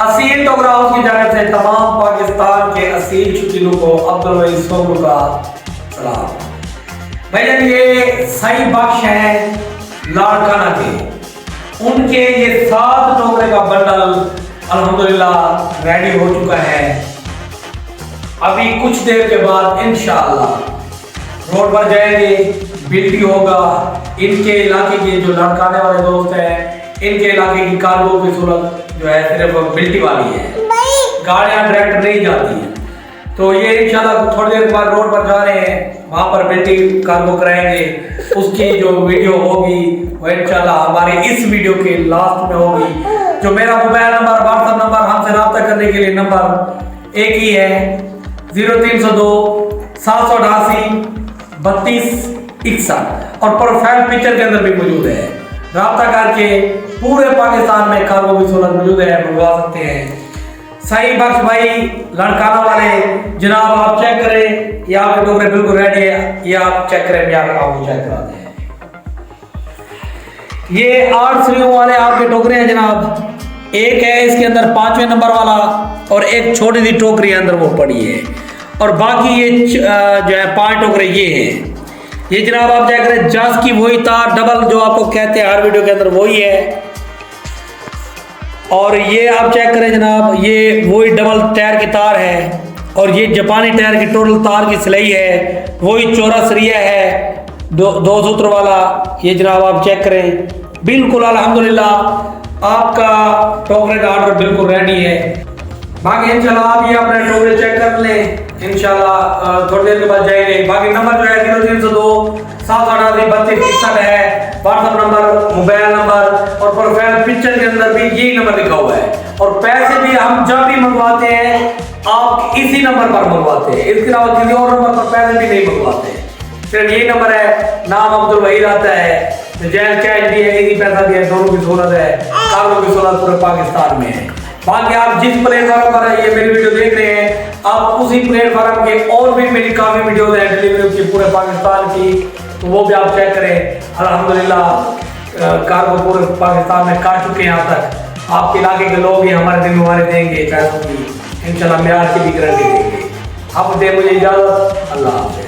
असील टोकरा हाउस की जानिब से तमाम पाकिस्तान के असील शौकीनों को अब्दुल वहीद सोबरू का सलाम। भाईजान ये साई बख्श हैं लाड़काना के, उनके ये 7 टोकरे का बंडल अल्हम्दुलिल्लाह रेडी हो चुका है। अभी कुछ देर के बाद इंशाअल्लाह रोड पर जाएंगे, बिल्टी होगा। इनके इलाके के जो लड़काने वाले दोस्त हैं, इनके इलाके की कार्गो की सूरत जो है सिर्फ बिल्टी वाली है, गाड़ियां डायरेक्ट नहीं जाती हैं। तो ये इंशाल्लाह थोड़ी देर बाद रोड पर जा रहे हैं, वहां पर बिल्टी कार्गो कराएंगे। उसकी जो वीडियो होगी वो इंशाल्लाह हमारे इस वीडियो के लास्ट में होगी। जो मेरा मोबाइल नंबर, व्हाट्सएप नंबर, हमसे रब्ता करने के लिए नंबर एक ही है 0302 788 3261 और प्रोफाइल पिक्चर के अंदर भी मौजूद है। रब्ता करके पूरे पाकिस्तान में कार्गो की सूरत मौजूद है, मंगवा सकते हैं। साई बख्श भाई लड़काना वाले जनाब, आप चेक करें, ये आपके टोकरे बिल्कुल रेडी है। ये आप चेक करें, मैं आपको चेक कराते हैं। ये 8 श्रीयों वाले आपके टोकरे हैं जनाब। एक है इसके अंदर 5वें नंबर वाला और एक छोटी सी टोकरी अंदर वो पड़ी है, और बाकी ये जो है 5 टोकरे ये हैं। ये जनाब आप चेक करें, जस की वही तार डबल जो आपको कहते हैं हर वीडियो के अंदर वही है। और ये आप चेक करें जनाब, ये वही डबल टायर की तार है, और ये जापानी टायर की टोटल तार की सिलाई है। वही चौरा सरिया है, दो सूत्र वाला। ये जनाब आप चेक करें, बिल्कुल अल्हम्दुलिल्लाह आपका टोकरे का ऑर्डर बिल्कुल रेडी है। बाकी इंशाल्लाह आप ये अपने टोकरे चेक कर लें, इंशाल्लाह थोड़ी देर के बाद जाएंगे। बाकी नंबर जो है 0302 788 3261 है, व्हाट्सएप नंबर, मोबाइल नंबर और प्रोफाइल पिक्चर के अंदर भी यही नंबर लिखा हुआ है। और पैसे भी हम जब भी मंगवाते हैं आप इसी नंबर पर मंगवाते हैं, इसके अलावा किसी और नंबर पर पैसे भी नहीं मंगवाते। सिर्फ यही नंबर है, नाम अब्दुल वहीद आता है, जैल कैश भी है, इजी पैसा भी है, दोनों की सूरत है, कार्गो की सूरत पूरे पाकिस्तान में है। बाकी आप जिस प्लेटफॉर्म पर ये मेरी वीडियो देख रहे हैं, आप उसी प्लेटफॉर्म के और भी मेरी काफी वीडियोज हैं डिलीवरी की पूरे पाकिस्तान की, तो वो भी आप चेक करें। अल्हम्दुलिल्लाह कार्गो पूरे पाकिस्तान में कर चुके हैं। यहाँ तक आपके इलाके के लोग ही हमारे जिम्मेवारी देंगे पैसों की, इंशाल्लाह मेयार की भी गारंटी देंगे। आप दे मुझे इजाजत, अल्लाह हाफ़िज़।